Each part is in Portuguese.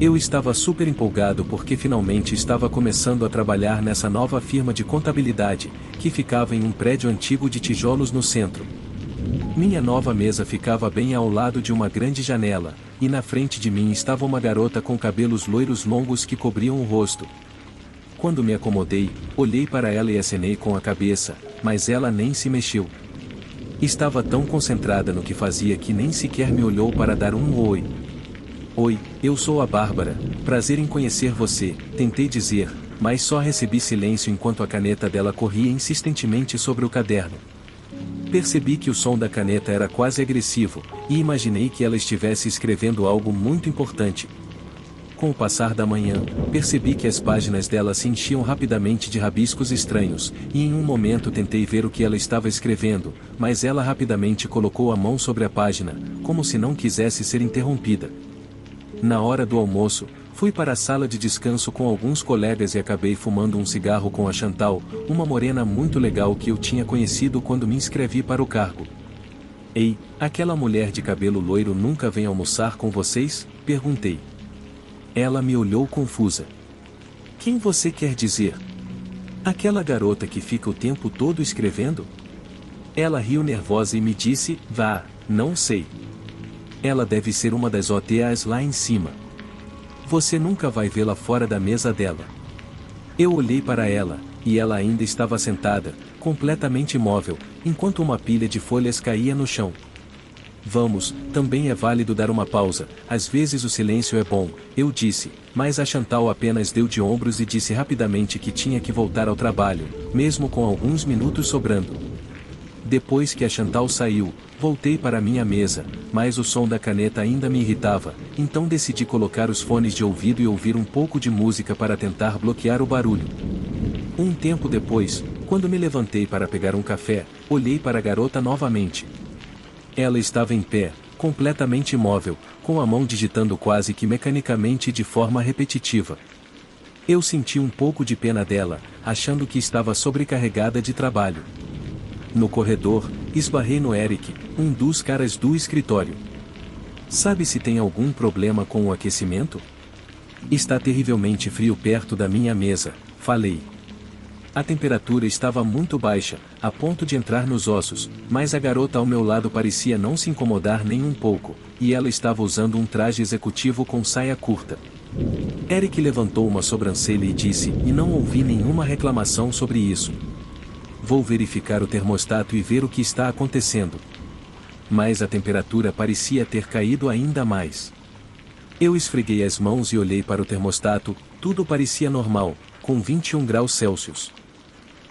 Eu estava super empolgado porque finalmente estava começando a trabalhar nessa nova firma de contabilidade, que ficava em um prédio antigo de tijolos no centro. Minha nova mesa ficava bem ao lado de uma grande janela, e na frente de mim estava uma garota com cabelos loiros longos que cobriam o rosto. Quando me acomodei, olhei para ela e acenei com a cabeça, mas ela nem se mexeu. Estava tão concentrada no que fazia que nem sequer me olhou para dar um oi. Oi, eu sou a Bárbara, prazer em conhecer você, tentei dizer, mas só recebi silêncio enquanto a caneta dela corria insistentemente sobre o caderno. Percebi que o som da caneta era quase agressivo, e imaginei que ela estivesse escrevendo algo muito importante. Com o passar da manhã, percebi que as páginas dela se enchiam rapidamente de rabiscos estranhos, e em um momento tentei ver o que ela estava escrevendo, mas ela rapidamente colocou a mão sobre a página, como se não quisesse ser interrompida. Na hora do almoço, fui para a sala de descanso com alguns colegas e acabei fumando um cigarro com a Chantal, uma morena muito legal que eu tinha conhecido quando me inscrevi para o cargo. Ei, aquela mulher de cabelo loiro nunca vem almoçar com vocês? Perguntei. Ela me olhou confusa. Quem você quer dizer? Aquela garota que fica o tempo todo escrevendo? Ela riu nervosa e me disse, vá, não sei. Ela deve ser uma das OTAs lá em cima. Você nunca vai vê-la fora da mesa dela. Eu olhei para ela, e ela ainda estava sentada, completamente imóvel, enquanto uma pilha de folhas caía no chão. Vamos, também é válido dar uma pausa, às vezes o silêncio é bom, eu disse, mas a Chantal apenas deu de ombros e disse rapidamente que tinha que voltar ao trabalho, mesmo com alguns minutos sobrando. Depois que a Chantal saiu, voltei para minha mesa, mas o som da caneta ainda me irritava, então decidi colocar os fones de ouvido e ouvir um pouco de música para tentar bloquear o barulho. Um tempo depois, quando me levantei para pegar um café, olhei para a garota novamente. Ela estava em pé, completamente imóvel, com a mão digitando quase que mecanicamente e de forma repetitiva. Eu senti um pouco de pena dela, achando que estava sobrecarregada de trabalho. No corredor, esbarrei no Eric, um dos caras do escritório. Sabe se tem algum problema com o aquecimento? Está terrivelmente frio perto da minha mesa, falei. A temperatura estava muito baixa, a ponto de entrar nos ossos, mas a garota ao meu lado parecia não se incomodar nem um pouco, e ela estava usando um traje executivo com saia curta. Eric levantou uma sobrancelha e disse, e não ouvi nenhuma reclamação sobre isso. Vou verificar o termostato e ver o que está acontecendo. Mas a temperatura parecia ter caído ainda mais. Eu esfreguei as mãos e olhei para o termostato, tudo parecia normal, com 21 graus Celsius.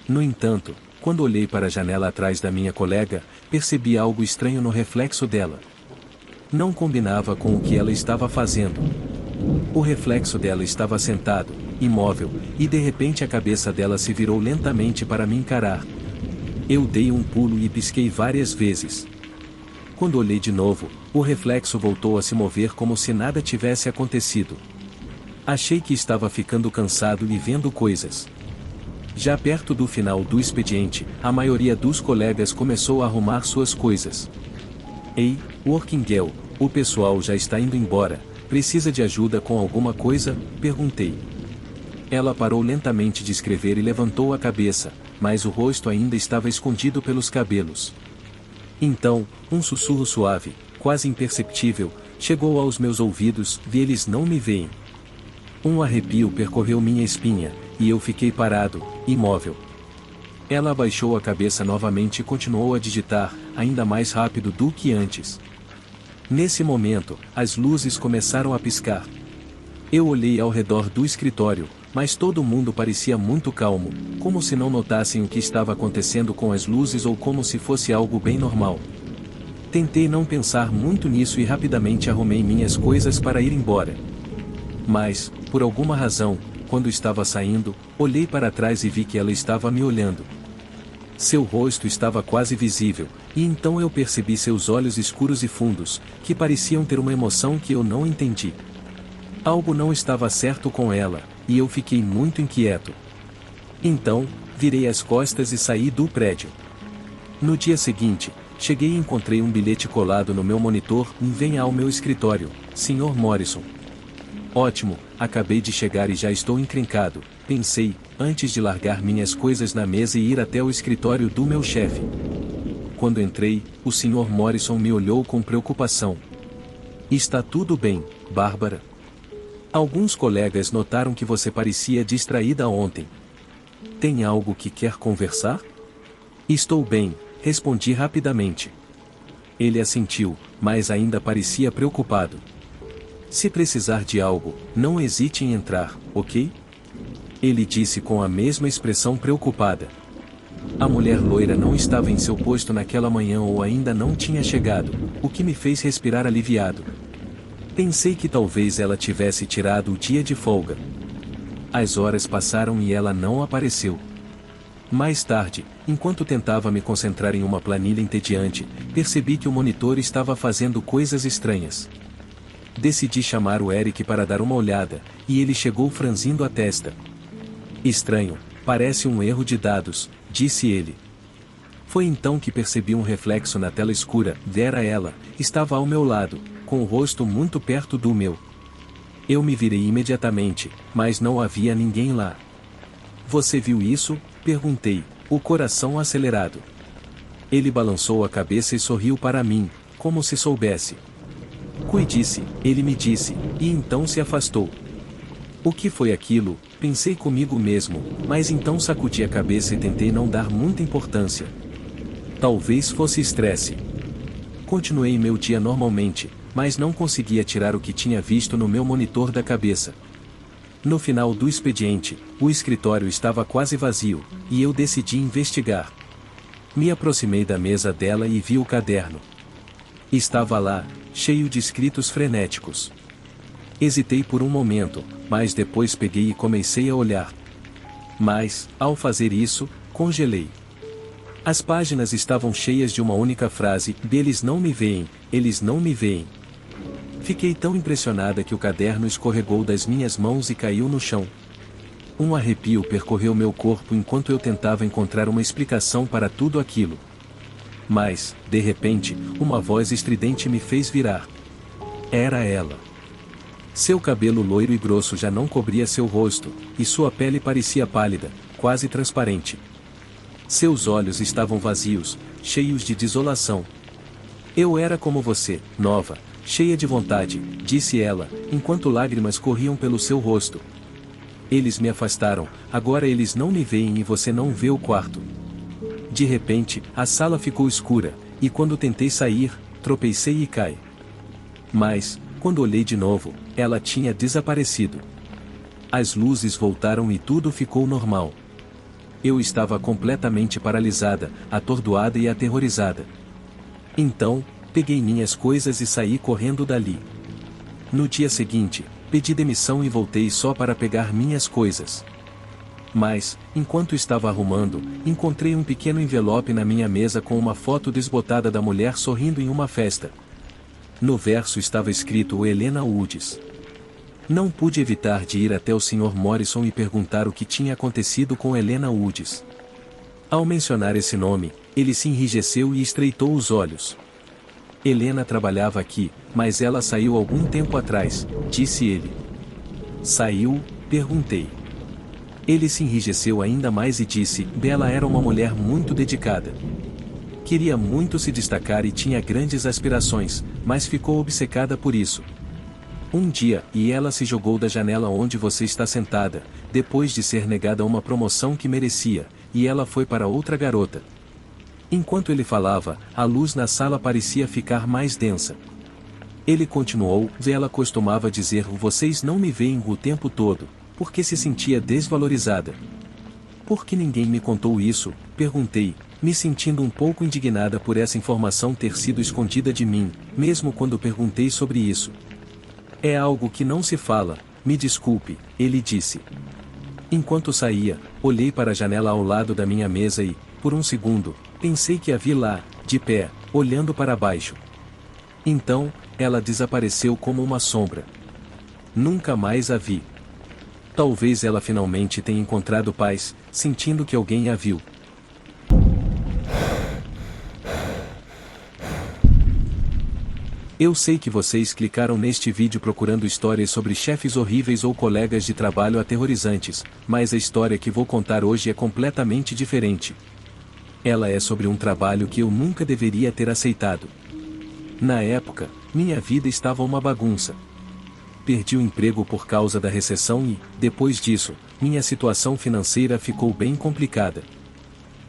No entanto, quando olhei para a janela atrás da minha colega, percebi algo estranho no reflexo dela. Não combinava com o que ela estava fazendo. O reflexo dela estava sentado, imóvel, e de repente a cabeça dela se virou lentamente para me encarar. Eu dei um pulo e pisquei várias vezes. Quando olhei de novo, o reflexo voltou a se mover como se nada tivesse acontecido. Achei que estava ficando cansado e vendo coisas. Já perto do final do expediente, a maioria dos colegas começou a arrumar suas coisas. Ei, Working Girl, o pessoal já está indo embora. Precisa de ajuda com alguma coisa? Perguntei. Ela parou lentamente de escrever e levantou a cabeça, mas o rosto ainda estava escondido pelos cabelos. Então, um sussurro suave, quase imperceptível, chegou aos meus ouvidos, e eles não me veem. Um arrepio percorreu minha espinha, e eu fiquei parado, imóvel. Ela abaixou a cabeça novamente e continuou a digitar, ainda mais rápido do que antes. Nesse momento, as luzes começaram a piscar. Eu olhei ao redor do escritório, mas todo mundo parecia muito calmo, como se não notassem o que estava acontecendo com as luzes ou como se fosse algo bem normal. Tentei não pensar muito nisso e rapidamente arrumei minhas coisas para ir embora. Mas, por alguma razão, quando estava saindo, olhei para trás e vi que ela estava me olhando. Seu rosto estava quase visível, e então eu percebi seus olhos escuros e fundos, que pareciam ter uma emoção que eu não entendi. Algo não estava certo com ela, e eu fiquei muito inquieto. Então, virei as costas e saí do prédio. No dia seguinte, cheguei e encontrei um bilhete colado no meu monitor, venha ao meu escritório, Sr. Morrison. Ótimo, acabei de chegar e já estou encrencado, pensei, antes de largar minhas coisas na mesa e ir até o escritório do meu chefe. Quando entrei, o Sr. Morrison me olhou com preocupação. Está tudo bem, Bárbara? Alguns colegas notaram que você parecia distraída ontem. Tem algo que quer conversar? Estou bem, respondi rapidamente. Ele assentiu, mas ainda parecia preocupado. Se precisar de algo, não hesite em entrar, ok? Ele disse com a mesma expressão preocupada. A mulher loira não estava em seu posto naquela manhã ou ainda não tinha chegado, o que me fez respirar aliviado. Pensei que talvez ela tivesse tirado o dia de folga. As horas passaram e ela não apareceu. Mais tarde, enquanto tentava me concentrar em uma planilha entediante, percebi que o monitor estava fazendo coisas estranhas. Decidi chamar o Eric para dar uma olhada, e ele chegou franzindo a testa. Estranho, parece um erro de dados, disse ele. Foi então que percebi um reflexo na tela escura. Era ela, estava ao meu lado, com o rosto muito perto do meu. Eu me virei imediatamente, mas não havia ninguém lá. Você viu isso? Perguntei, o coração acelerado. Ele balançou a cabeça e sorriu para mim, como se soubesse. Cuide-se, ele me disse, e então se afastou. O que foi aquilo? Pensei comigo mesmo, mas então sacudi a cabeça e tentei não dar muita importância. Talvez fosse estresse. Continuei meu dia normalmente, mas não conseguia tirar o que tinha visto no meu monitor da cabeça. No final do expediente, o escritório estava quase vazio, e eu decidi investigar. Me aproximei da mesa dela e vi o caderno. Estava lá, cheio de escritos frenéticos. Hesitei por um momento, mas depois peguei e comecei a olhar. Mas, ao fazer isso, congelei. As páginas estavam cheias de uma única frase: eles não me veem, eles não me veem. Fiquei tão impressionada que o caderno escorregou das minhas mãos e caiu no chão. Um arrepio percorreu meu corpo enquanto eu tentava encontrar uma explicação para tudo aquilo. Mas, de repente, uma voz estridente me fez virar. Era ela. Seu cabelo loiro e grosso já não cobria seu rosto, e sua pele parecia pálida, quase transparente. Seus olhos estavam vazios, cheios de desolação. Eu era como você, nova, cheia de vontade, disse ela, enquanto lágrimas corriam pelo seu rosto. Eles me afastaram, agora eles não me veem e você não vê o quarto. De repente, a sala ficou escura, e quando tentei sair, tropecei e caí. Mas, quando olhei de novo, ela tinha desaparecido. As luzes voltaram e tudo ficou normal. Eu estava completamente paralisada, atordoada e aterrorizada. Então, peguei minhas coisas e saí correndo dali. No dia seguinte, pedi demissão e voltei só para pegar minhas coisas. Mas, enquanto estava arrumando, encontrei um pequeno envelope na minha mesa com uma foto desbotada da mulher sorrindo em uma festa. No verso estava escrito o Helena Woods. Não pude evitar de ir até o Sr. Morrison e perguntar o que tinha acontecido com Helena Woods. Ao mencionar esse nome, ele se enrijeceu e estreitou os olhos. Helena trabalhava aqui, mas ela saiu algum tempo atrás, disse ele. Saiu? Perguntei. Ele se enrijeceu ainda mais e disse: Bela era uma mulher muito dedicada. Queria muito se destacar e tinha grandes aspirações, mas ficou obcecada por isso. Um dia, e ela se jogou da janela onde você está sentada, depois de ser negada uma promoção que merecia, e ela foi para outra garota. Enquanto ele falava, a luz na sala parecia ficar mais densa. Ele continuou: ela costumava dizer: vocês não me veem o tempo todo, porque se sentia desvalorizada. Por que ninguém me contou isso? Perguntei, me sentindo um pouco indignada por essa informação ter sido escondida de mim, mesmo quando perguntei sobre isso. É algo que não se fala, me desculpe, ele disse. Enquanto saía, olhei para a janela ao lado da minha mesa e, por um segundo, pensei que a vi lá, de pé, olhando para baixo. Então, ela desapareceu como uma sombra. Nunca mais a vi. Talvez ela finalmente tenha encontrado paz, sentindo que alguém a viu. Eu sei que vocês clicaram neste vídeo procurando histórias sobre chefes horríveis ou colegas de trabalho aterrorizantes, mas a história que vou contar hoje é completamente diferente. Ela é sobre um trabalho que eu nunca deveria ter aceitado. Na época, minha vida estava uma bagunça. Perdi o emprego por causa da recessão e, depois disso, minha situação financeira ficou bem complicada.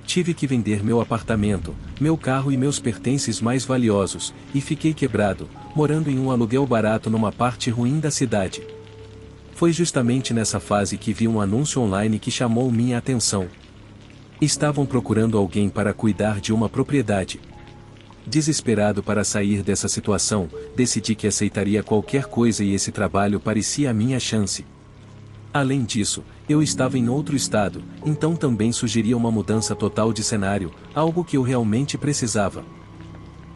Tive que vender meu apartamento, meu carro e meus pertences mais valiosos, e fiquei quebrado, morando em um aluguel barato numa parte ruim da cidade. Foi justamente nessa fase que vi um anúncio online que chamou minha atenção. Estavam procurando alguém para cuidar de uma propriedade. Desesperado para sair dessa situação, decidi que aceitaria qualquer coisa e esse trabalho parecia a minha chance. Além disso, eu estava em outro estado, então também sugeria uma mudança total de cenário, algo que eu realmente precisava.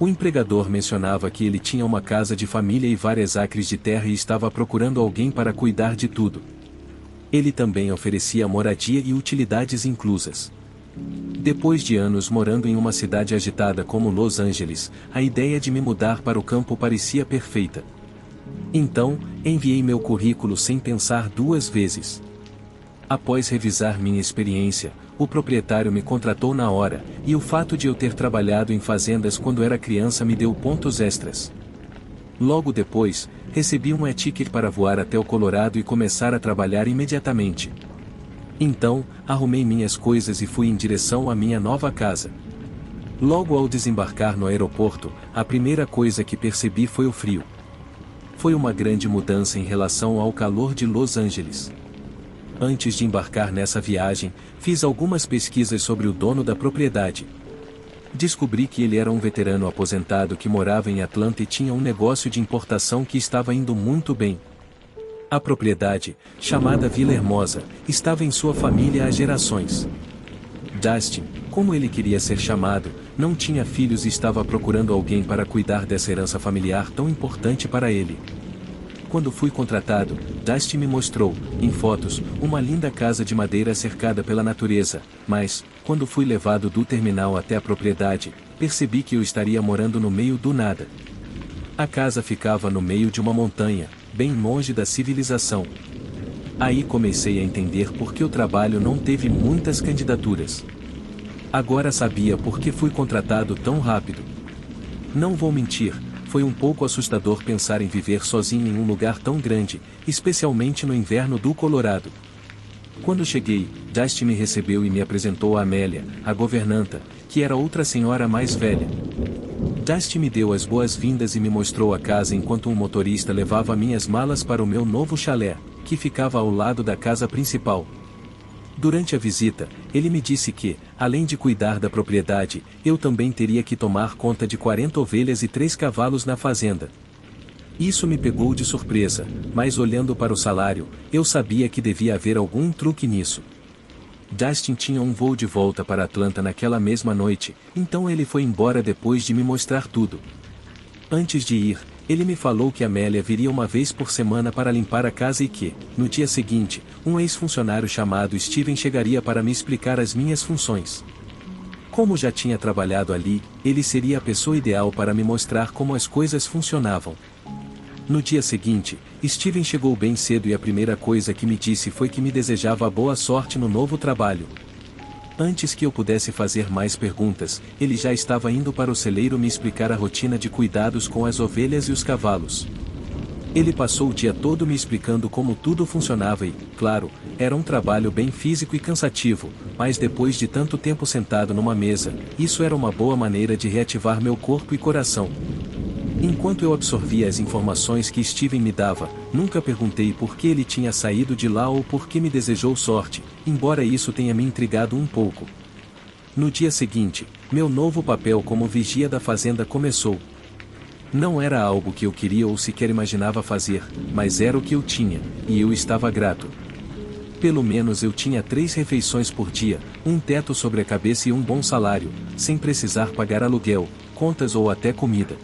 O empregador mencionava que ele tinha uma casa de família e várias acres de terra e estava procurando alguém para cuidar de tudo. Ele também oferecia moradia e utilidades inclusas. Depois de anos morando em uma cidade agitada como Los Angeles, a ideia de me mudar para o campo parecia perfeita. Então, enviei meu currículo sem pensar duas vezes. Após revisar minha experiência, o proprietário me contratou na hora, e o fato de eu ter trabalhado em fazendas quando era criança me deu pontos extras. Logo depois, recebi um e-ticket para voar até o Colorado e começar a trabalhar imediatamente. Então, arrumei minhas coisas e fui em direção à minha nova casa. Logo ao desembarcar no aeroporto, a primeira coisa que percebi foi o frio. Foi uma grande mudança em relação ao calor de Los Angeles. Antes de embarcar nessa viagem, fiz algumas pesquisas sobre o dono da propriedade. Descobri que ele era um veterano aposentado que morava em Atlanta e tinha um negócio de importação que estava indo muito bem. A propriedade, chamada Vila Hermosa, estava em sua família há gerações. Dustin, como ele queria ser chamado, não tinha filhos e estava procurando alguém para cuidar dessa herança familiar tão importante para ele. Quando fui contratado, Dustin me mostrou, em fotos, uma linda casa de madeira cercada pela natureza, mas, quando fui levado do terminal até a propriedade, percebi que eu estaria morando no meio do nada. A casa ficava no meio de uma montanha, bem longe da civilização. Aí comecei a entender por que o trabalho não teve muitas candidaturas. Agora sabia por que fui contratado tão rápido. Não vou mentir, foi um pouco assustador pensar em viver sozinho em um lugar tão grande, especialmente no inverno do Colorado. Quando cheguei, Dustin me recebeu e me apresentou a Amélia, a governanta, que era outra senhora mais velha. Dustin me deu as boas-vindas e me mostrou a casa enquanto um motorista levava minhas malas para o meu novo chalé, que ficava ao lado da casa principal. Durante a visita, ele me disse que, além de cuidar da propriedade, eu também teria que tomar conta de 40 ovelhas e 3 cavalos na fazenda. Isso me pegou de surpresa, mas olhando para o salário, eu sabia que devia haver algum truque nisso. Dustin tinha um voo de volta para Atlanta naquela mesma noite, então ele foi embora depois de me mostrar tudo. Antes de ir, ele me falou que Amélia viria uma vez por semana para limpar a casa e que, no dia seguinte, um ex-funcionário chamado Steven chegaria para me explicar as minhas funções. Como já tinha trabalhado ali, ele seria a pessoa ideal para me mostrar como as coisas funcionavam. No dia seguinte, Steven chegou bem cedo e a primeira coisa que me disse foi que me desejava boa sorte no novo trabalho. Antes que eu pudesse fazer mais perguntas, ele já estava indo para o celeiro me explicar a rotina de cuidados com as ovelhas e os cavalos. Ele passou o dia todo me explicando como tudo funcionava e, claro, era um trabalho bem físico e cansativo, mas depois de tanto tempo sentado numa mesa, isso era uma boa maneira de reativar meu corpo e coração. Enquanto eu absorvia as informações que Steven me dava, nunca perguntei por que ele tinha saído de lá ou por que me desejou sorte, embora isso tenha me intrigado um pouco. No dia seguinte, meu novo papel como vigia da fazenda começou. Não era algo que eu queria ou sequer imaginava fazer, mas era o que eu tinha, e eu estava grato. Pelo menos eu tinha 3 refeições por dia, um teto sobre a cabeça e um bom salário, sem precisar pagar aluguel, contas ou até comida.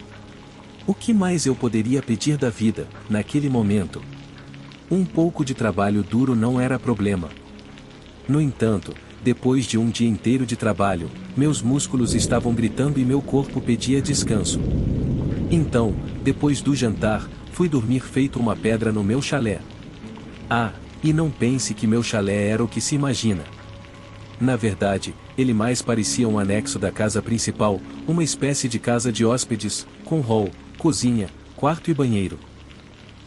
O que mais eu poderia pedir da vida, naquele momento? Um pouco de trabalho duro não era problema. No entanto, depois de um dia inteiro de trabalho, meus músculos estavam gritando e meu corpo pedia descanso. Então, depois do jantar, fui dormir feito uma pedra no meu chalé. Ah, e não pense que meu chalé era o que se imagina. Na verdade, ele mais parecia um anexo da casa principal, uma espécie de casa de hóspedes, com hall, cozinha, quarto e banheiro.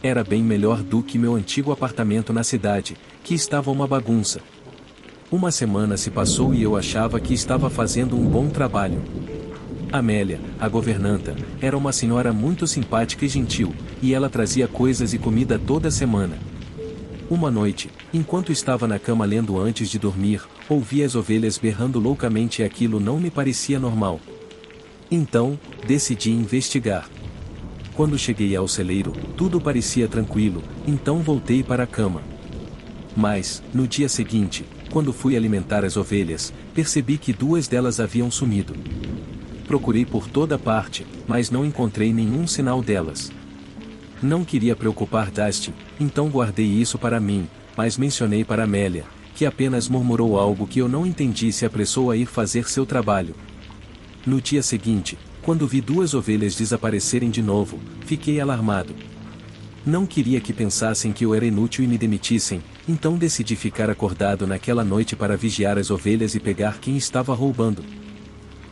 Era bem melhor do que meu antigo apartamento na cidade, que estava uma bagunça. Uma semana se passou e eu achava que estava fazendo um bom trabalho. Amélia, a governanta, era uma senhora muito simpática e gentil, e ela trazia coisas e comida toda semana. Uma noite, enquanto estava na cama lendo antes de dormir, ouvi as ovelhas berrando loucamente e aquilo não me parecia normal. Então, decidi investigar. Quando cheguei ao celeiro, tudo parecia tranquilo, então voltei para a cama. Mas, no dia seguinte, quando fui alimentar as ovelhas, percebi que 2 delas haviam sumido. Procurei por toda parte, mas não encontrei nenhum sinal delas. Não queria preocupar Dustin, então guardei isso para mim, mas mencionei para Amélia, que apenas murmurou algo que eu não entendi e se apressou a ir fazer seu trabalho. No dia seguinte, quando vi 2 ovelhas desaparecerem de novo, fiquei alarmado. Não queria que pensassem que eu era inútil e me demitissem, então decidi ficar acordado naquela noite para vigiar as ovelhas e pegar quem estava roubando.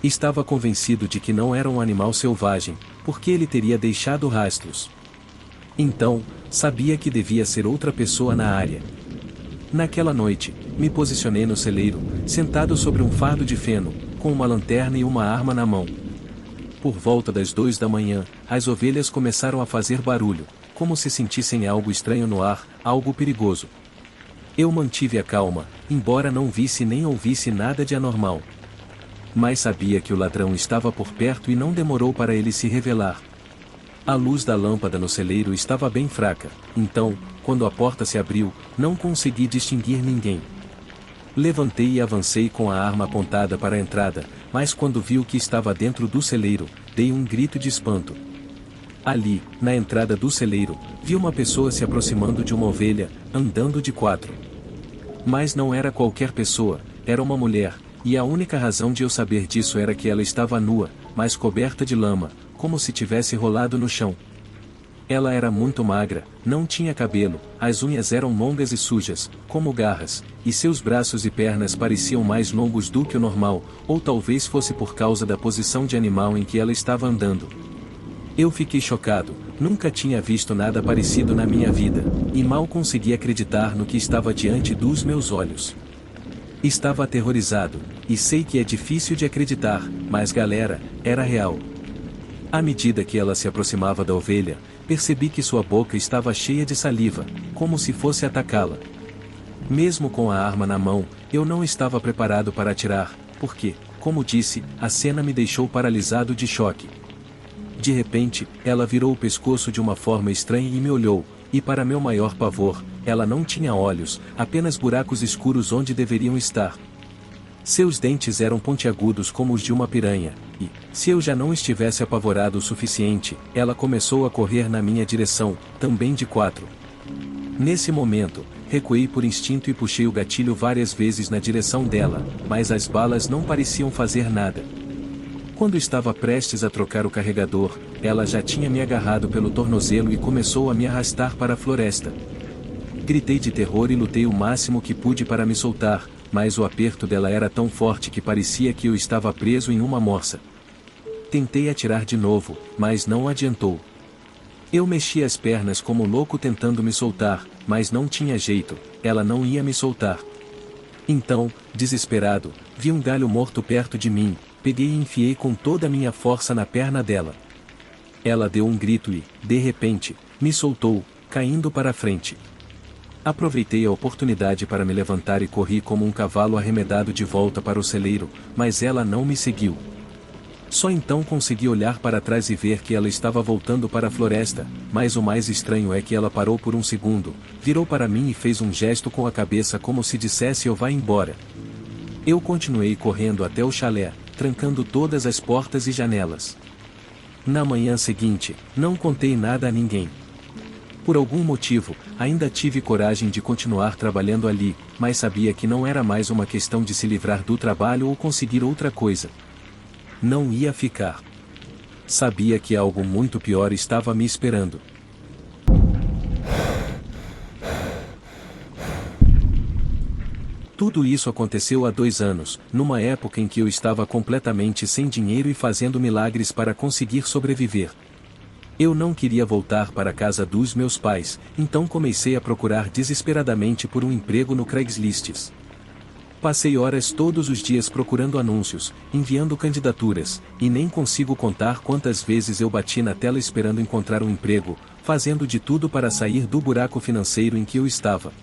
Estava convencido de que não era um animal selvagem, porque ele teria deixado rastros. Então, sabia que devia ser outra pessoa na área. Naquela noite, me posicionei no celeiro, sentado sobre um fardo de feno, com uma lanterna e uma arma na mão. Por volta das 2 da manhã, as ovelhas começaram a fazer barulho, como se sentissem algo estranho no ar, algo perigoso. Eu mantive a calma, embora não visse nem ouvisse nada de anormal. Mas sabia que o ladrão estava por perto e não demorou para ele se revelar. A luz da lâmpada no celeiro estava bem fraca, então, quando a porta se abriu, não consegui distinguir ninguém. Levantei e avancei com a arma apontada para a entrada, mas quando vi o que estava dentro do celeiro, dei um grito de espanto. Ali, na entrada do celeiro, vi uma pessoa se aproximando de uma ovelha, andando de 4. Mas não era qualquer pessoa, era uma mulher, e a única razão de eu saber disso era que ela estava nua, mas coberta de lama, como se tivesse rolado no chão. Ela era muito magra, não tinha cabelo, as unhas eram longas e sujas, como garras, e seus braços e pernas pareciam mais longos do que o normal, ou talvez fosse por causa da posição de animal em que ela estava andando. Eu fiquei chocado, nunca tinha visto nada parecido na minha vida, e mal consegui acreditar no que estava diante dos meus olhos. Estava aterrorizado, e sei que é difícil de acreditar, mas galera, era real. À medida que ela se aproximava da ovelha, percebi que sua boca estava cheia de saliva, como se fosse atacá-la. Mesmo com a arma na mão, eu não estava preparado para atirar, porque, como disse, a cena me deixou paralisado de choque. De repente, ela virou o pescoço de uma forma estranha e me olhou, e para meu maior pavor, ela não tinha olhos, apenas buracos escuros onde deveriam estar. Seus dentes eram pontiagudos como os de uma piranha, e, se eu já não estivesse apavorado o suficiente, ela começou a correr na minha direção, também de 4. Nesse momento, recuei por instinto e puxei o gatilho várias vezes na direção dela, mas as balas não pareciam fazer nada. Quando estava prestes a trocar o carregador, ela já tinha me agarrado pelo tornozelo e começou a me arrastar para a floresta. Gritei de terror e lutei o máximo que pude para me soltar, mas o aperto dela era tão forte que parecia que eu estava preso em uma morsa. Tentei atirar de novo, mas não adiantou. Eu mexi as pernas como louco tentando me soltar, mas não tinha jeito, ela não ia me soltar. Então, desesperado, vi um galho morto perto de mim, peguei e enfiei com toda a minha força na perna dela. Ela deu um grito e, de repente, me soltou, caindo para a frente. Aproveitei a oportunidade para me levantar e corri como um cavalo arremedado de volta para o celeiro, mas ela não me seguiu. Só então consegui olhar para trás e ver que ela estava voltando para a floresta, mas o mais estranho é que ela parou por um segundo, virou para mim e fez um gesto com a cabeça como se dissesse eu vá embora. Eu continuei correndo até o chalé, trancando todas as portas e janelas. Na manhã seguinte, não contei nada a ninguém. Por algum motivo, ainda tive coragem de continuar trabalhando ali, mas sabia que não era mais uma questão de se livrar do trabalho ou conseguir outra coisa. Não ia ficar. sabia que algo muito pior estava me esperando. Tudo isso aconteceu há 2 anos, numa época em que eu estava completamente sem dinheiro e fazendo milagres para conseguir sobreviver. Eu não queria voltar para a casa dos meus pais, então comecei a procurar desesperadamente por um emprego no Craigslist. Passei horas todos os dias procurando anúncios, enviando candidaturas, e nem consigo contar quantas vezes eu bati na tela esperando encontrar um emprego, fazendo de tudo para sair do buraco financeiro em que eu estava.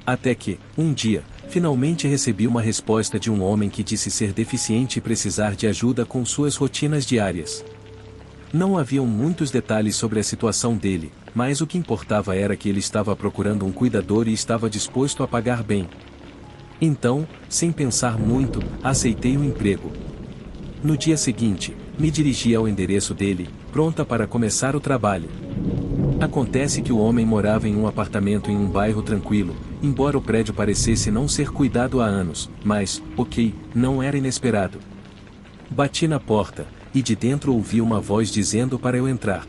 Até que, um dia, finalmente recebi uma resposta de um homem que disse ser deficiente e precisar de ajuda com suas rotinas diárias. Não haviam muitos detalhes sobre a situação dele, mas o que importava era que ele estava procurando um cuidador e estava disposto a pagar bem. Então, sem pensar muito, aceitei o emprego. No dia seguinte, me dirigi ao endereço dele, pronta para começar o trabalho. Acontece que o homem morava em um apartamento em um bairro tranquilo, embora o prédio parecesse não ser cuidado há anos, mas, não era inesperado. Bati na porta, e de dentro ouvi uma voz dizendo para eu entrar.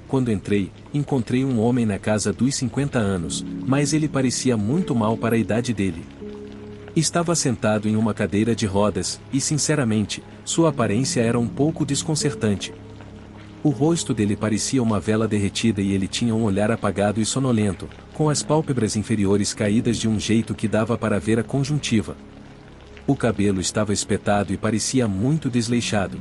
Quando entrei, encontrei um homem na casa dos 50 anos, mas ele parecia muito mal para a idade dele. Estava sentado em uma cadeira de rodas, e sinceramente, sua aparência era um pouco desconcertante. O rosto dele parecia uma vela derretida e ele tinha um olhar apagado e sonolento, com as pálpebras inferiores caídas de um jeito que dava para ver a conjuntiva. O cabelo estava espetado e parecia muito desleixado.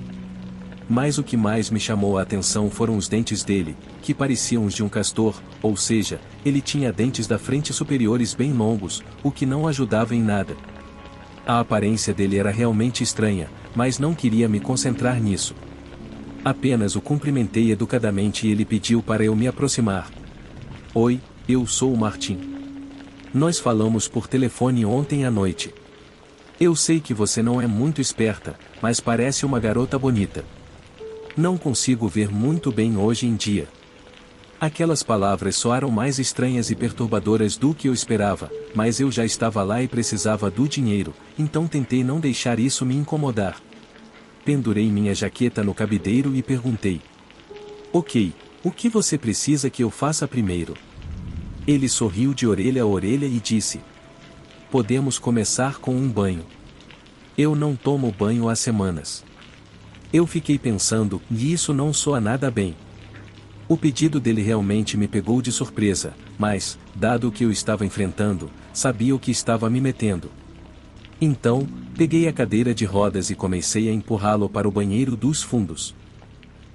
Mas o que mais me chamou a atenção foram os dentes dele, que pareciam os de um castor, ou seja, ele tinha dentes da frente superiores bem longos, o que não ajudava em nada. A aparência dele era realmente estranha, mas não queria me concentrar nisso. Apenas o cumprimentei educadamente e ele pediu para eu me aproximar. Oi, eu sou o Martin. Nós falamos por telefone ontem à noite. Eu sei que você não é muito esperta, mas parece uma garota bonita. Não consigo ver muito bem hoje em dia. Aquelas palavras soaram mais estranhas e perturbadoras do que eu esperava, mas eu já estava lá e precisava do dinheiro, então tentei não deixar isso me incomodar. Pendurei minha jaqueta no cabideiro e perguntei. Ok, o que você precisa que eu faça primeiro? Ele sorriu de orelha a orelha e disse. Podemos começar com um banho. Eu não tomo banho há semanas. Eu fiquei pensando, e isso não soa nada bem. O pedido dele realmente me pegou de surpresa, mas, dado o que eu estava enfrentando, sabia o que estava me metendo. Então, peguei a cadeira de rodas e comecei a empurrá-lo para o banheiro dos fundos.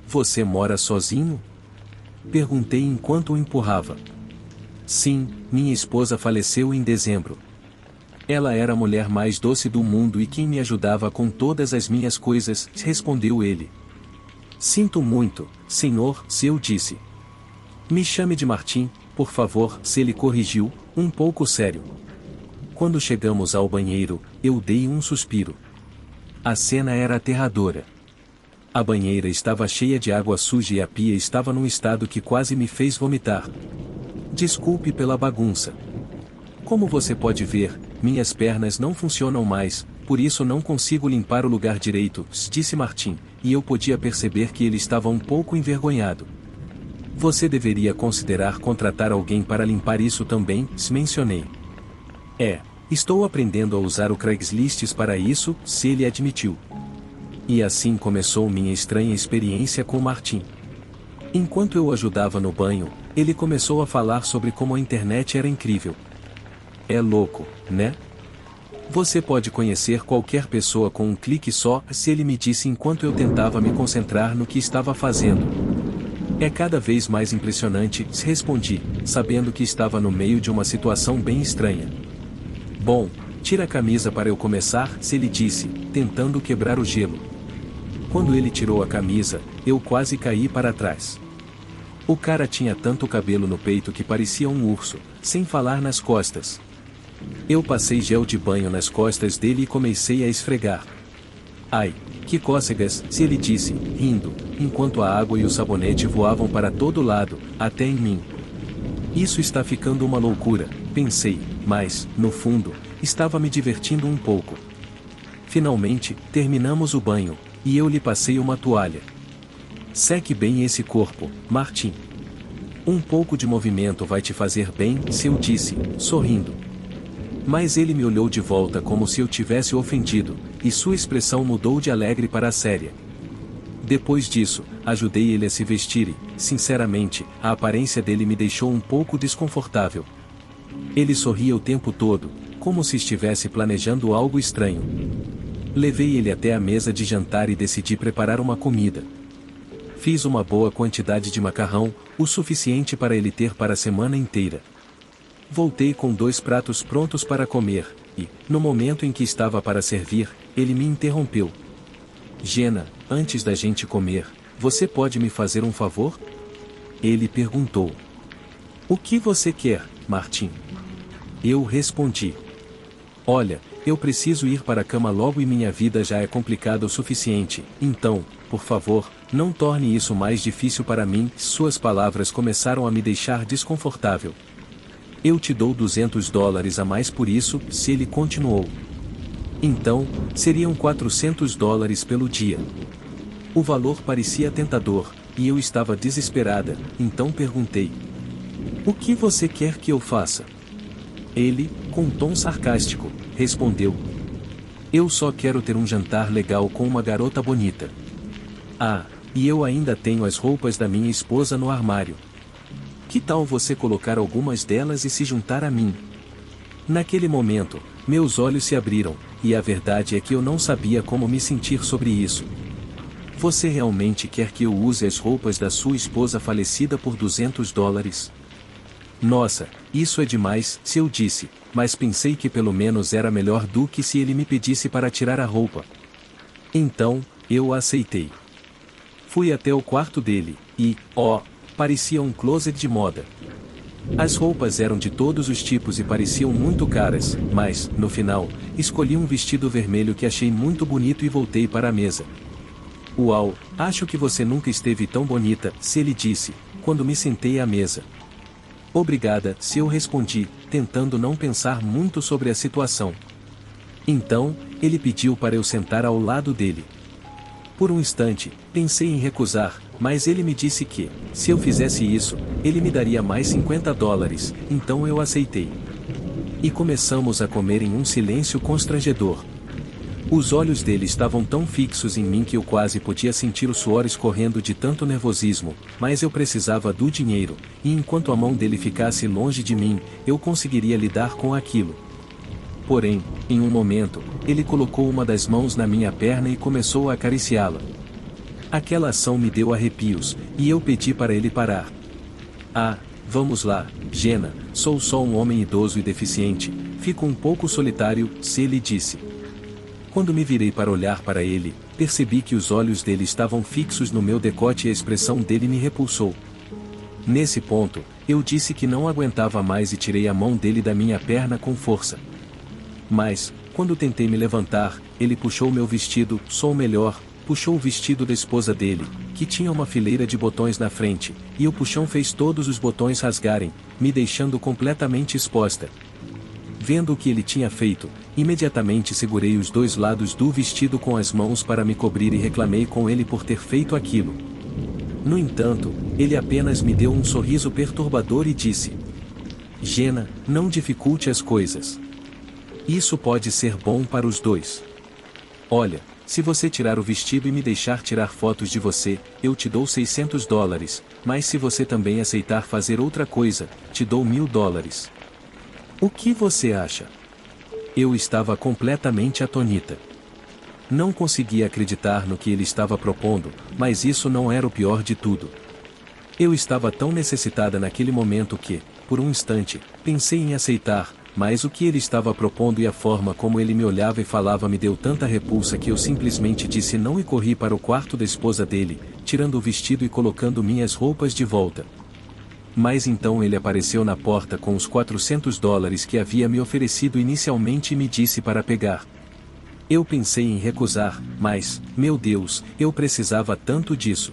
Você mora sozinho? Perguntei enquanto o empurrava. Sim, minha esposa faleceu em dezembro. Ela era a mulher mais doce do mundo e quem me ajudava com todas as minhas coisas, respondeu ele. Sinto muito, senhor, se eu disse. Me chame de Martim, por favor, se ele corrigiu, um pouco sério. Quando chegamos ao banheiro, eu dei um suspiro. A cena era aterradora. A banheira estava cheia de água suja e a pia estava num estado que quase me fez vomitar. Desculpe pela bagunça. Como você pode ver, minhas pernas não funcionam mais, por isso não consigo limpar o lugar direito, disse Martim, e eu podia perceber que ele estava um pouco envergonhado. Você deveria considerar contratar alguém para limpar isso também, mencionei. Estou aprendendo a usar o Craigslist para isso, se ele admitiu. E assim começou minha estranha experiência com Martim. Enquanto eu o ajudava no banho, ele começou a falar sobre como a internet era incrível. É louco, né? Você pode conhecer qualquer pessoa com um clique só, se ele me disse enquanto eu tentava me concentrar no que estava fazendo. É cada vez mais impressionante, respondi, sabendo que estava no meio de uma situação bem estranha. Bom, tira a camisa para eu começar, se ele disse, tentando quebrar o gelo. Quando ele tirou a camisa, eu quase caí para trás. O cara tinha tanto cabelo no peito que parecia um urso, sem falar nas costas. Eu passei gel de banho nas costas dele e comecei a esfregar. Ai, que cócegas, se ele disse, rindo, enquanto a água e o sabonete voavam para todo lado, até em mim. Isso está ficando uma loucura, pensei, mas, no fundo, estava me divertindo um pouco. Finalmente, terminamos o banho, e eu lhe passei uma toalha. Seque bem esse corpo, Martin. Um pouco de movimento vai te fazer bem, eu disse, sorrindo. Mas ele me olhou de volta como se eu tivesse ofendido, e sua expressão mudou de alegre para séria. Depois disso, ajudei ele a se vestir e, sinceramente, a aparência dele me deixou um pouco desconfortável. Ele sorria o tempo todo, como se estivesse planejando algo estranho. Levei ele até a mesa de jantar e decidi preparar uma comida. Fiz uma boa quantidade de macarrão, o suficiente para ele ter para a semana inteira. Voltei com 2 pratos prontos para comer, e, no momento em que estava para servir, ele me interrompeu. Jenna, antes da gente comer, você pode me fazer um favor? Ele perguntou. O que você quer, Martin? Eu respondi. Olha, eu preciso ir para a cama logo e minha vida já é complicada o suficiente, então, por favor, não torne isso mais difícil para mim. Suas palavras começaram a me deixar desconfortável. Eu te dou $200 a mais por isso, se ele continuou. Então, seriam $400 pelo dia. O valor parecia tentador, e eu estava desesperada, então perguntei. O que você quer que eu faça? Ele, com tom sarcástico, respondeu. Eu só quero ter um jantar legal com uma garota bonita. Ah, e eu ainda tenho as roupas da minha esposa no armário. Que tal você colocar algumas delas e se juntar a mim? Naquele momento, meus olhos se abriram, e a verdade é que eu não sabia como me sentir sobre isso. Você realmente quer que eu use as roupas da sua esposa falecida por $200? Nossa, isso é demais, se eu disse, mas pensei que pelo menos era melhor do que se ele me pedisse para tirar a roupa. Então, eu aceitei. Fui até o quarto dele, e, parecia um closet de moda. As roupas eram de todos os tipos e pareciam muito caras, mas, no final, escolhi um vestido vermelho que achei muito bonito e voltei para a mesa. Uau, acho que você nunca esteve tão bonita, se ele disse, quando me sentei à mesa. Obrigada, se eu respondi, tentando não pensar muito sobre a situação. Então, ele pediu para eu sentar ao lado dele. Por um instante, pensei em recusar, mas ele me disse que, se eu fizesse isso, ele me daria mais $50, então eu aceitei. E começamos a comer em um silêncio constrangedor. Os olhos dele estavam tão fixos em mim que eu quase podia sentir o suor escorrendo de tanto nervosismo, mas eu precisava do dinheiro, e enquanto a mão dele ficasse longe de mim, eu conseguiria lidar com aquilo. Porém, em um momento, ele colocou uma das mãos na minha perna e começou a acariciá-la. Aquela ação me deu arrepios, e eu pedi para ele parar. Ah, vamos lá, Jenna, sou só um homem idoso e deficiente, fico um pouco solitário, se ele disse. Quando me virei para olhar para ele, percebi que os olhos dele estavam fixos no meu decote e a expressão dele me repulsou. Nesse ponto, eu disse que não aguentava mais e tirei a mão dele da minha perna com força. Mas, quando tentei me levantar, ele puxou meu vestido, puxou o vestido da esposa dele, que tinha uma fileira de botões na frente, e o puxão fez todos os botões rasgarem, me deixando completamente exposta. Vendo o que ele tinha feito, imediatamente segurei os 2 lados do vestido com as mãos para me cobrir e reclamei com ele por ter feito aquilo. No entanto, ele apenas me deu um sorriso perturbador e disse: Jenna, não dificulte as coisas. Isso pode ser bom para os dois. Olha, se você tirar o vestido e me deixar tirar fotos de você, eu te dou $600, mas se você também aceitar fazer outra coisa, te dou $1000. O que você acha? Eu estava completamente atonita. Não conseguia acreditar no que ele estava propondo, mas isso não era o pior de tudo. Eu estava tão necessitada naquele momento que, por um instante, pensei em aceitar, mas o que ele estava propondo e a forma como ele me olhava e falava me deu tanta repulsa que eu simplesmente disse não e corri para o quarto da esposa dele, tirando o vestido e colocando minhas roupas de volta. Mas então ele apareceu na porta com os $400 que havia me oferecido inicialmente e me disse para pegar. Eu pensei em recusar, mas, meu Deus, eu precisava tanto disso.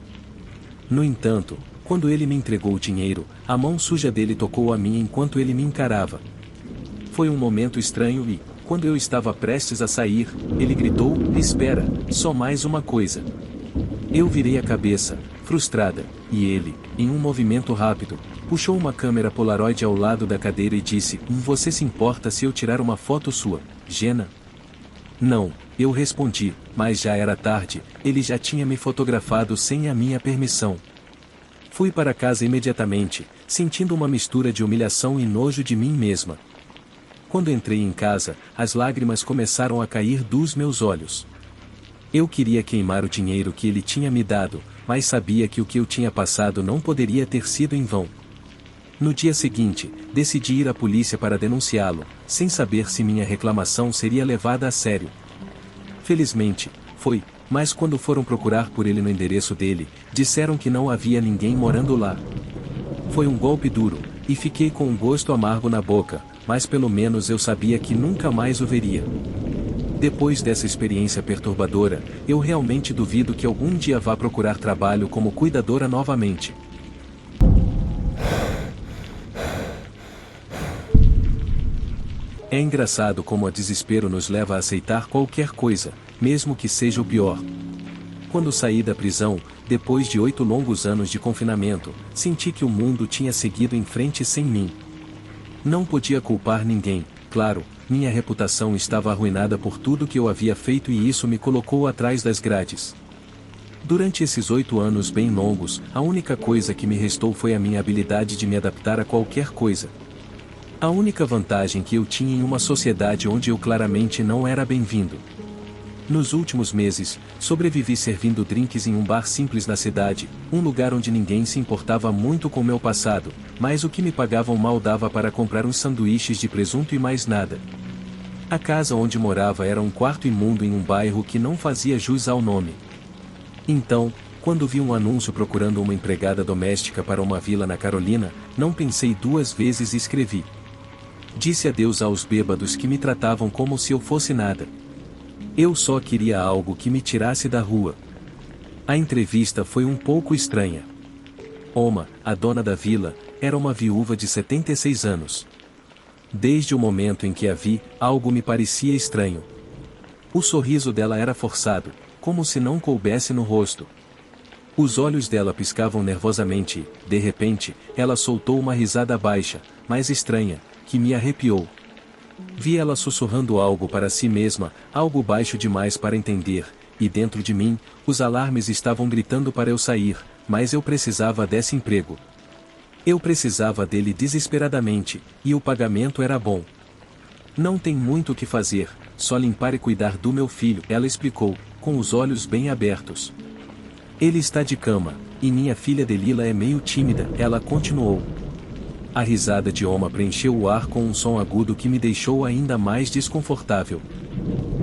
No entanto, quando ele me entregou o dinheiro, a mão suja dele tocou a minha enquanto ele me encarava. Foi um momento estranho e, quando eu estava prestes a sair, ele gritou: espera, só mais uma coisa. Eu virei a cabeça, frustrada, e ele, em um movimento rápido, puxou uma câmera Polaroid ao lado da cadeira e disse: Você se importa se eu tirar uma foto sua, Jenna? Não, eu respondi, mas já era tarde, ele já tinha me fotografado sem a minha permissão. Fui para casa imediatamente, sentindo uma mistura de humilhação e nojo de mim mesma. Quando entrei em casa, as lágrimas começaram a cair dos meus olhos. Eu queria queimar o dinheiro que ele tinha me dado, mas sabia que o que eu tinha passado não poderia ter sido em vão. No dia seguinte, decidi ir à polícia para denunciá-lo, sem saber se minha reclamação seria levada a sério. Felizmente, foi, mas quando foram procurar por ele no endereço dele, disseram que não havia ninguém morando lá. Foi um golpe duro, e fiquei com um gosto amargo na boca, mas pelo menos eu sabia que nunca mais o veria. Depois dessa experiência perturbadora, eu realmente duvido que algum dia vá procurar trabalho como cuidadora novamente. É engraçado como o desespero nos leva a aceitar qualquer coisa, mesmo que seja o pior. Quando saí da prisão, depois de 8 longos anos de confinamento, senti que o mundo tinha seguido em frente sem mim. Não podia culpar ninguém, claro, minha reputação estava arruinada por tudo que eu havia feito e isso me colocou atrás das grades. Durante esses 8 anos bem longos, a única coisa que me restou foi a minha habilidade de me adaptar a qualquer coisa. A única vantagem que eu tinha em uma sociedade onde eu claramente não era bem-vindo. Nos últimos meses, sobrevivi servindo drinks em um bar simples na cidade, um lugar onde ninguém se importava muito com meu passado, mas o que me pagavam mal dava para comprar uns sanduíches de presunto e mais nada. A casa onde morava era um quarto imundo em um bairro que não fazia jus ao nome. Então, quando vi um anúncio procurando uma empregada doméstica para uma vila na Carolina, não pensei 2 vezes e escrevi. Disse adeus aos bêbados que me tratavam como se eu fosse nada. Eu só queria algo que me tirasse da rua. A entrevista foi um pouco estranha. Oma, a dona da vila, era uma viúva de 76 anos. Desde o momento em que a vi, algo me parecia estranho. O sorriso dela era forçado, como se não coubesse no rosto. Os olhos dela piscavam nervosamente e, de repente, ela soltou uma risada baixa, mas estranha, que me arrepiou. Vi ela sussurrando algo para si mesma, algo baixo demais para entender, e dentro de mim, os alarmes estavam gritando para eu sair, mas eu precisava desse emprego. Eu precisava dele desesperadamente, e o pagamento era bom. Não tem muito o que fazer, só limpar e cuidar do meu filho, ela explicou, com os olhos bem abertos. Ele está de cama, e minha filha Delila é meio tímida, ela continuou. A risada de Oma preencheu o ar com um som agudo que me deixou ainda mais desconfortável.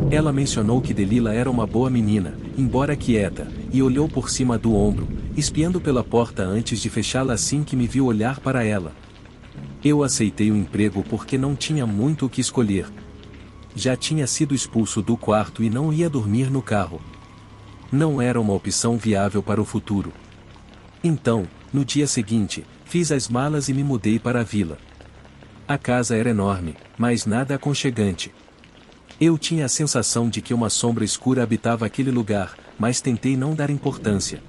Ela mencionou que Delila era uma boa menina, embora quieta, e olhou por cima do ombro, espiando pela porta antes de fechá-la assim que me viu olhar para ela. Eu aceitei o emprego porque não tinha muito o que escolher. Já tinha sido expulso do quarto e não ia dormir no carro. Não era uma opção viável para o futuro. Então, no dia seguinte, fiz as malas e me mudei para a vila. A casa era enorme, mas nada aconchegante. Eu tinha a sensação de que uma sombra escura habitava aquele lugar, mas tentei não dar importância.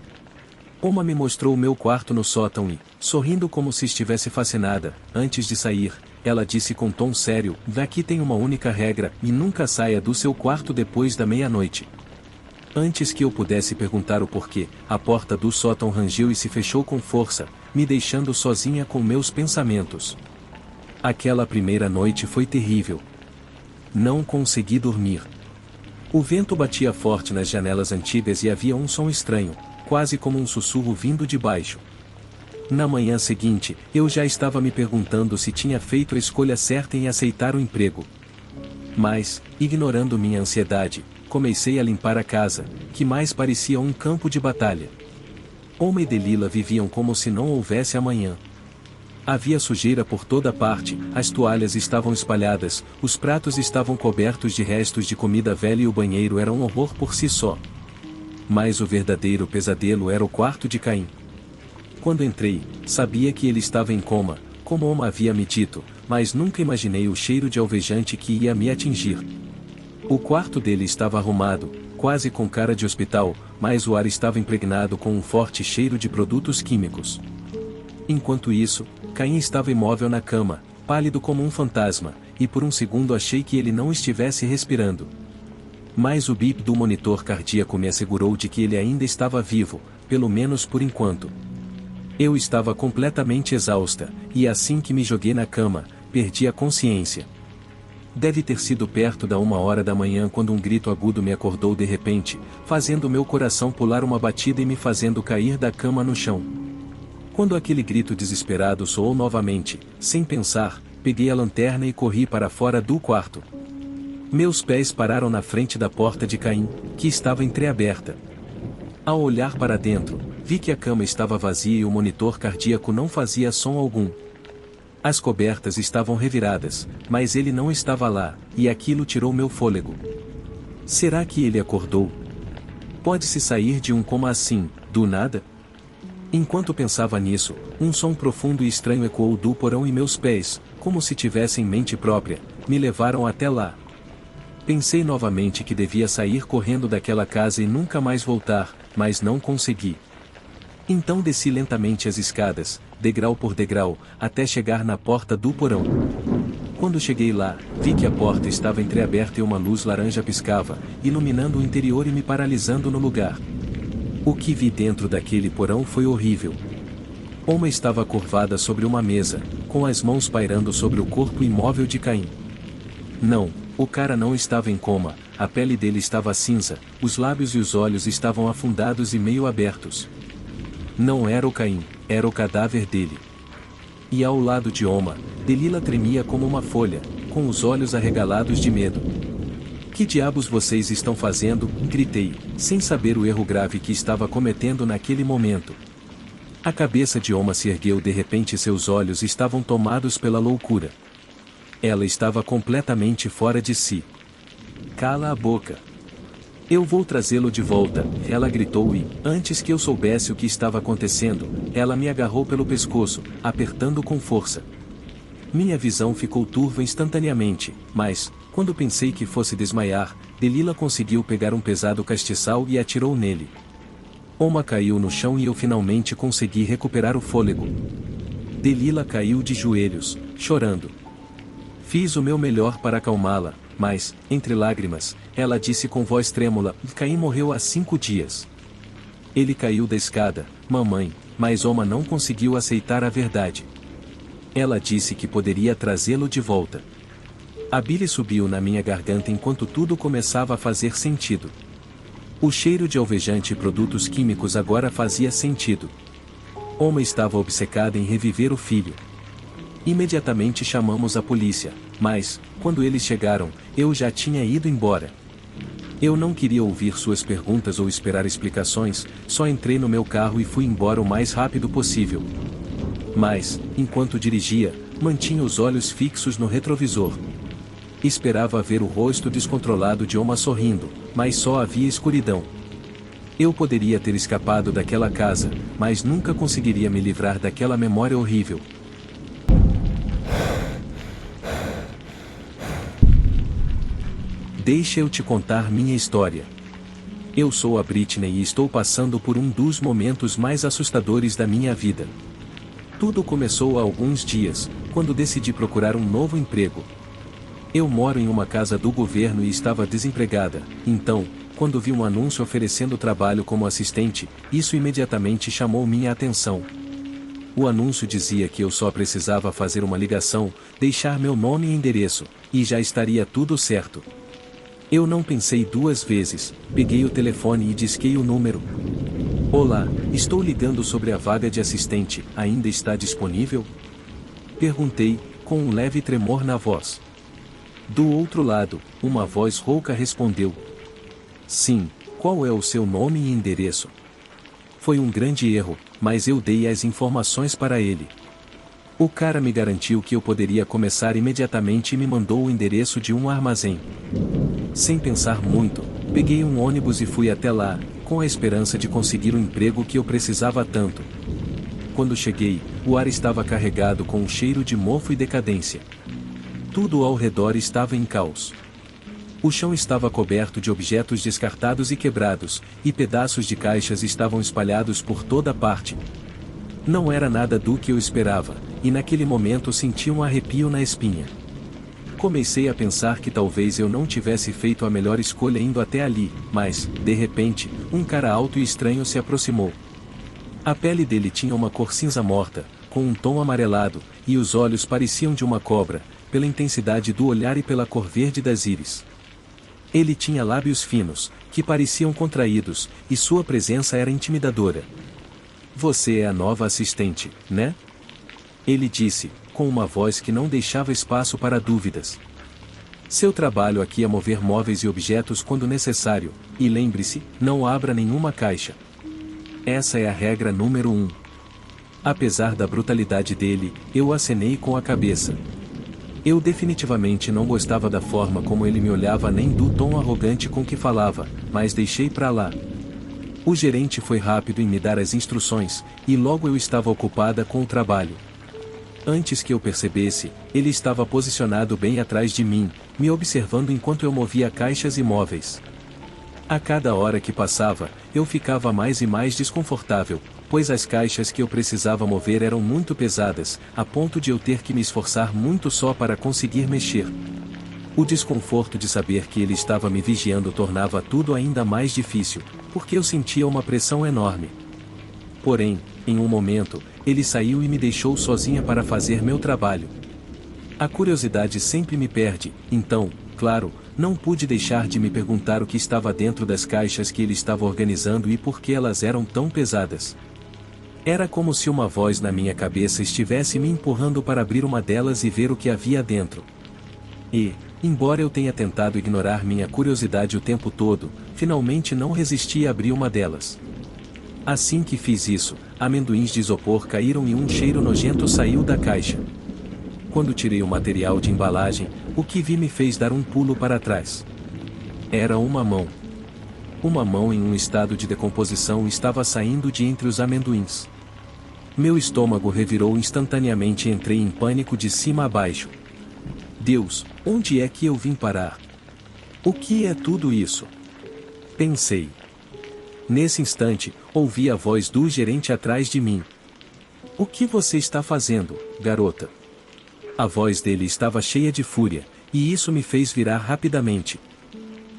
Oma me mostrou o meu quarto no sótão e, sorrindo como se estivesse fascinada, antes de sair, ela disse com tom sério: "Aqui tem uma única regra, e nunca saia do seu quarto depois da meia-noite." Antes que eu pudesse perguntar o porquê, a porta do sótão rangeu e se fechou com força, me deixando sozinha com meus pensamentos. Aquela primeira noite foi terrível. Não consegui dormir. O vento batia forte nas janelas antigas e havia um som estranho, quase como um sussurro vindo de baixo. Na manhã seguinte, eu já estava me perguntando se tinha feito a escolha certa em aceitar o emprego. Mas, ignorando minha ansiedade, comecei a limpar a casa, que mais parecia um campo de batalha. Oma e Delila viviam como se não houvesse amanhã. Havia sujeira por toda parte, as toalhas estavam espalhadas, os pratos estavam cobertos de restos de comida velha e o banheiro era um horror por si só. Mas o verdadeiro pesadelo era o quarto de Caim. Quando entrei, sabia que ele estava em coma, como Oma havia me dito, mas nunca imaginei o cheiro de alvejante que ia me atingir. O quarto dele estava arrumado, quase com cara de hospital, mas o ar estava impregnado com um forte cheiro de produtos químicos. Enquanto isso, Caim estava imóvel na cama, pálido como um fantasma, e por um segundo achei que ele não estivesse respirando. Mas o bip do monitor cardíaco me assegurou de que ele ainda estava vivo, pelo menos por enquanto. Eu estava completamente exausta, e assim que me joguei na cama, perdi a consciência. Deve ter sido perto da 1 hora da manhã quando um grito agudo me acordou de repente, fazendo meu coração pular uma batida e me fazendo cair da cama no chão. Quando aquele grito desesperado soou novamente, sem pensar, peguei a lanterna e corri para fora do quarto. Meus pés pararam na frente da porta de Caim, que estava entreaberta. Ao olhar para dentro, vi que a cama estava vazia e o monitor cardíaco não fazia som algum. As cobertas estavam reviradas, mas ele não estava lá, e aquilo tirou meu fôlego. Será que ele acordou? Pode-se sair de um coma assim, do nada? Enquanto pensava nisso, um som profundo e estranho ecoou do porão e meus pés, como se tivessem mente própria, me levaram até lá. Pensei novamente que devia sair correndo daquela casa e nunca mais voltar, mas não consegui. Então desci lentamente as escadas, degrau por degrau, até chegar na porta do porão. Quando cheguei lá, vi que a porta estava entreaberta e uma luz laranja piscava, iluminando o interior e me paralisando no lugar. O que vi dentro daquele porão foi horrível. Uma estava curvada sobre uma mesa, com as mãos pairando sobre o corpo imóvel de Caim. Não, o cara não estava em coma, a pele dele estava cinza, os lábios e os olhos estavam afundados e meio abertos. Não era o Caim, era o cadáver dele. E ao lado de Oma, Delila tremia como uma folha, com os olhos arregalados de medo. Que diabos vocês estão fazendo? Gritei, sem saber o erro grave que estava cometendo naquele momento. A cabeça de Oma se ergueu de repente e seus olhos estavam tomados pela loucura. Ela estava completamente fora de si. Cala a boca. Eu vou trazê-lo de volta, ela gritou e, antes que eu soubesse o que estava acontecendo, ela me agarrou pelo pescoço, apertando com força. Minha visão ficou turva instantaneamente, mas, quando pensei que fosse desmaiar, Delila conseguiu pegar um pesado castiçal e atirou nele. Oma caiu no chão e eu finalmente consegui recuperar o fôlego. Delila caiu de joelhos, chorando. Fiz o meu melhor para acalmá-la, mas, entre lágrimas, ela disse com voz trêmula: Caim morreu há 5 dias. Ele caiu da escada, mamãe, mas Oma não conseguiu aceitar a verdade. Ela disse que poderia trazê-lo de volta. A bile subiu na minha garganta enquanto tudo começava a fazer sentido. O cheiro de alvejante e produtos químicos agora fazia sentido. Oma estava obcecada em reviver o filho. Imediatamente chamamos a polícia, mas, quando eles chegaram, eu já tinha ido embora. Eu não queria ouvir suas perguntas ou esperar explicações, só entrei no meu carro e fui embora o mais rápido possível. Mas, enquanto dirigia, mantinha os olhos fixos no retrovisor. Esperava ver o rosto descontrolado de Oma sorrindo, mas só havia escuridão. Eu poderia ter escapado daquela casa, mas nunca conseguiria me livrar daquela memória horrível. Deixa eu te contar minha história. Eu sou a Britney e estou passando por um dos momentos mais assustadores da minha vida. Tudo começou há alguns dias, quando decidi procurar um novo emprego. Eu moro em uma casa do governo e estava desempregada, então, quando vi um anúncio oferecendo trabalho como assistente, isso imediatamente chamou minha atenção. O anúncio dizia que eu só precisava fazer uma ligação, deixar meu nome e endereço, e já estaria tudo certo. Eu não pensei 2 vezes, peguei o telefone e disquei o número. Olá, estou ligando sobre a vaga de assistente, ainda está disponível? Perguntei, com um leve tremor na voz. Do outro lado, uma voz rouca respondeu. Sim, qual é o seu nome e endereço? Foi um grande erro, mas eu dei as informações para ele. O cara me garantiu que eu poderia começar imediatamente e me mandou o endereço de um armazém. Sem pensar muito, peguei um ônibus e fui até lá, com a esperança de conseguir o emprego que eu precisava tanto. Quando cheguei, o ar estava carregado com um cheiro de mofo e decadência. Tudo ao redor estava em caos. O chão estava coberto de objetos descartados e quebrados, e pedaços de caixas estavam espalhados por toda parte. Não era nada do que eu esperava, e naquele momento senti um arrepio na espinha. Comecei a pensar que talvez eu não tivesse feito a melhor escolha indo até ali, mas, de repente, um cara alto e estranho se aproximou. A pele dele tinha uma cor cinza morta, com um tom amarelado, e os olhos pareciam de uma cobra, pela intensidade do olhar e pela cor verde das íris. Ele tinha lábios finos, que pareciam contraídos, e sua presença era intimidadora. Você é a nova assistente, né? Ele disse, com uma voz que não deixava espaço para dúvidas. Seu trabalho aqui é mover móveis e objetos quando necessário, e lembre-se, não abra nenhuma caixa. Essa é a regra número 1. Apesar da brutalidade dele, eu acenei com a cabeça. Eu definitivamente não gostava da forma como ele me olhava nem do tom arrogante com que falava, mas deixei pra lá. O gerente foi rápido em me dar as instruções, e logo eu estava ocupada com o trabalho. Antes que eu percebesse, ele estava posicionado bem atrás de mim, me observando enquanto eu movia caixas e móveis. A cada hora que passava, eu ficava mais e mais desconfortável, pois as caixas que eu precisava mover eram muito pesadas, a ponto de eu ter que me esforçar muito só para conseguir mexer. O desconforto de saber que ele estava me vigiando tornava tudo ainda mais difícil, porque eu sentia uma pressão enorme. Porém, em um momento, ele saiu e me deixou sozinha para fazer meu trabalho. A curiosidade sempre me perde, então, claro, não pude deixar de me perguntar o que estava dentro das caixas que ele estava organizando e por que elas eram tão pesadas. Era como se uma voz na minha cabeça estivesse me empurrando para abrir uma delas e ver o que havia dentro. E, embora eu tenha tentado ignorar minha curiosidade o tempo todo, finalmente não resisti a abrir uma delas. Assim que fiz isso, amendoins de isopor caíram e um cheiro nojento saiu da caixa. Quando tirei o material de embalagem, o que vi me fez dar um pulo para trás. Era uma mão. Uma mão em um estado de decomposição estava saindo de entre os amendoins. Meu estômago revirou instantaneamente e entrei em pânico de cima a baixo. Deus, onde é que eu vim parar? O que é tudo isso? Pensei. Nesse instante, ouvi a voz do gerente atrás de mim. O que você está fazendo, garota? A voz dele estava cheia de fúria, e isso me fez virar rapidamente.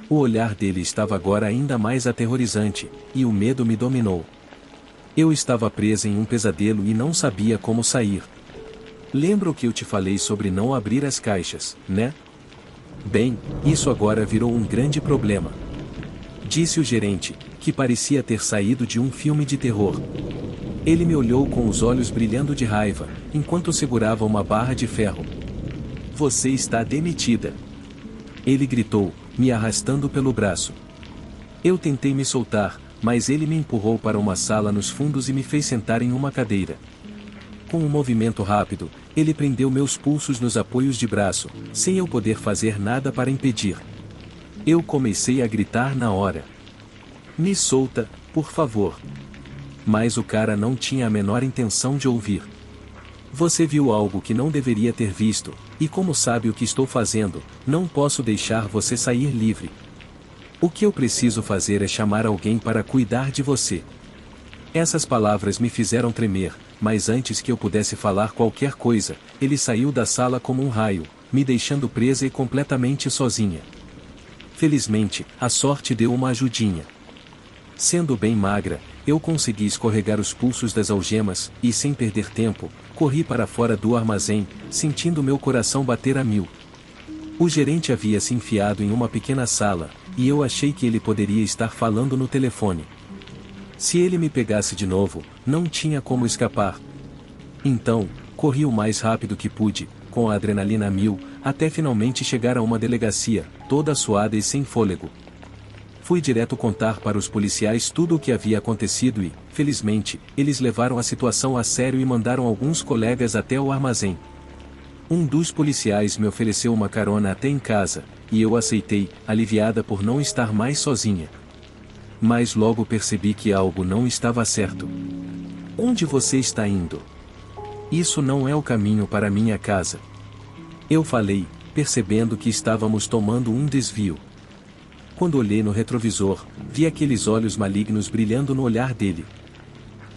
O olhar dele estava agora ainda mais aterrorizante, e o medo me dominou. Eu estava presa em um pesadelo e não sabia como sair. Lembra o que eu te falei sobre não abrir as caixas, né? Bem, isso agora virou um grande problema. Disse o gerente, que parecia ter saído de um filme de terror. Ele me olhou com os olhos brilhando de raiva, enquanto segurava uma barra de ferro. Você está demitida. Ele gritou, me arrastando pelo braço. Eu tentei me soltar, mas ele me empurrou para uma sala nos fundos e me fez sentar em uma cadeira. Com um movimento rápido, ele prendeu meus pulsos nos apoios de braço, sem eu poder fazer nada para impedir. Eu comecei a gritar na hora. Me solta, por favor. Mas o cara não tinha a menor intenção de ouvir. Você viu algo que não deveria ter visto, e como sabe o que estou fazendo, não posso deixar você sair livre. O que eu preciso fazer é chamar alguém para cuidar de você. Essas palavras me fizeram tremer, mas antes que eu pudesse falar qualquer coisa, ele saiu da sala como um raio, me deixando presa e completamente sozinha. Felizmente, a sorte deu uma ajudinha. Sendo bem magra, eu consegui escorregar os pulsos das algemas, e sem perder tempo, corri para fora do armazém, sentindo meu coração bater a 1000. O gerente havia se enfiado em uma pequena sala, e eu achei que ele poderia estar falando no telefone. Se ele me pegasse de novo, não tinha como escapar. Então, corri o mais rápido que pude, com a adrenalina a 1000, até finalmente chegar a uma delegacia, toda suada e sem fôlego. Fui direto contar para os policiais tudo o que havia acontecido e, felizmente, eles levaram a situação a sério e mandaram alguns colegas até o armazém. Um dos policiais me ofereceu uma carona até em casa, e eu aceitei, aliviada por não estar mais sozinha. Mas logo percebi que algo não estava certo. Onde você está indo? Isso não é o caminho para minha casa. Eu falei, percebendo que estávamos tomando um desvio. Quando olhei no retrovisor, vi aqueles olhos malignos brilhando no olhar dele.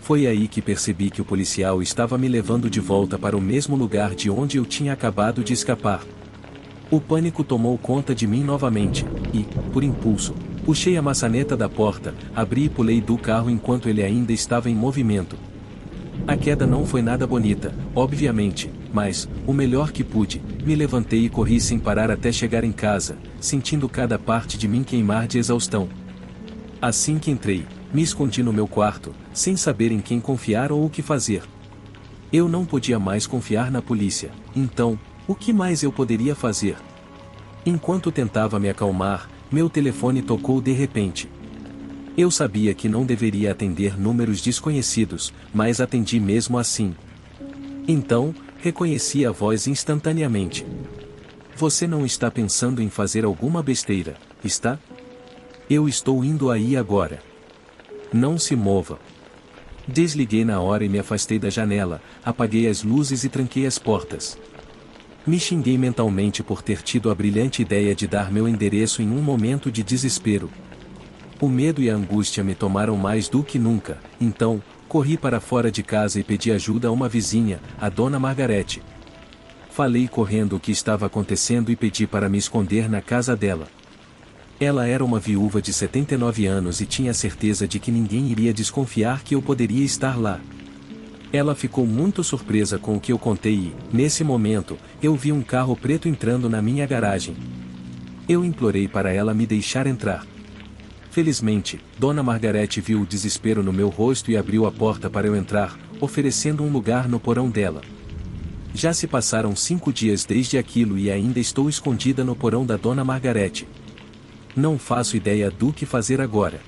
Foi aí que percebi que o policial estava me levando de volta para o mesmo lugar de onde eu tinha acabado de escapar. O pânico tomou conta de mim novamente, e, por impulso, puxei a maçaneta da porta, abri e pulei do carro enquanto ele ainda estava em movimento. A queda não foi nada bonita, obviamente, mas, o melhor que pude, me levantei e corri sem parar até chegar em casa, sentindo cada parte de mim queimar de exaustão. Assim que entrei, me escondi no meu quarto, sem saber em quem confiar ou o que fazer. Eu não podia mais confiar na polícia, então, o que mais eu poderia fazer? Enquanto tentava me acalmar, meu telefone tocou de repente. Eu sabia que não deveria atender números desconhecidos, mas atendi mesmo assim. Então, reconheci a voz instantaneamente. Você não está pensando em fazer alguma besteira, está? Eu estou indo aí agora. Não se mova. Desliguei na hora e me afastei da janela, apaguei as luzes e tranquei as portas. Me xinguei mentalmente por ter tido a brilhante ideia de dar meu endereço em um momento de desespero. O medo e a angústia me tomaram mais do que nunca, então, corri para fora de casa e pedi ajuda a uma vizinha, a dona Margarete. Falei correndo o que estava acontecendo e pedi para me esconder na casa dela. Ela era uma viúva de 79 anos e tinha certeza de que ninguém iria desconfiar que eu poderia estar lá. Ela ficou muito surpresa com o que eu contei e, nesse momento, eu vi um carro preto entrando na minha garagem. Eu implorei para ela me deixar entrar. Felizmente, Dona Margarete viu o desespero no meu rosto e abriu a porta para eu entrar, oferecendo um lugar no porão dela. Já se passaram 5 dias desde aquilo e ainda estou escondida no porão da Dona Margarete. Não faço ideia do que fazer agora.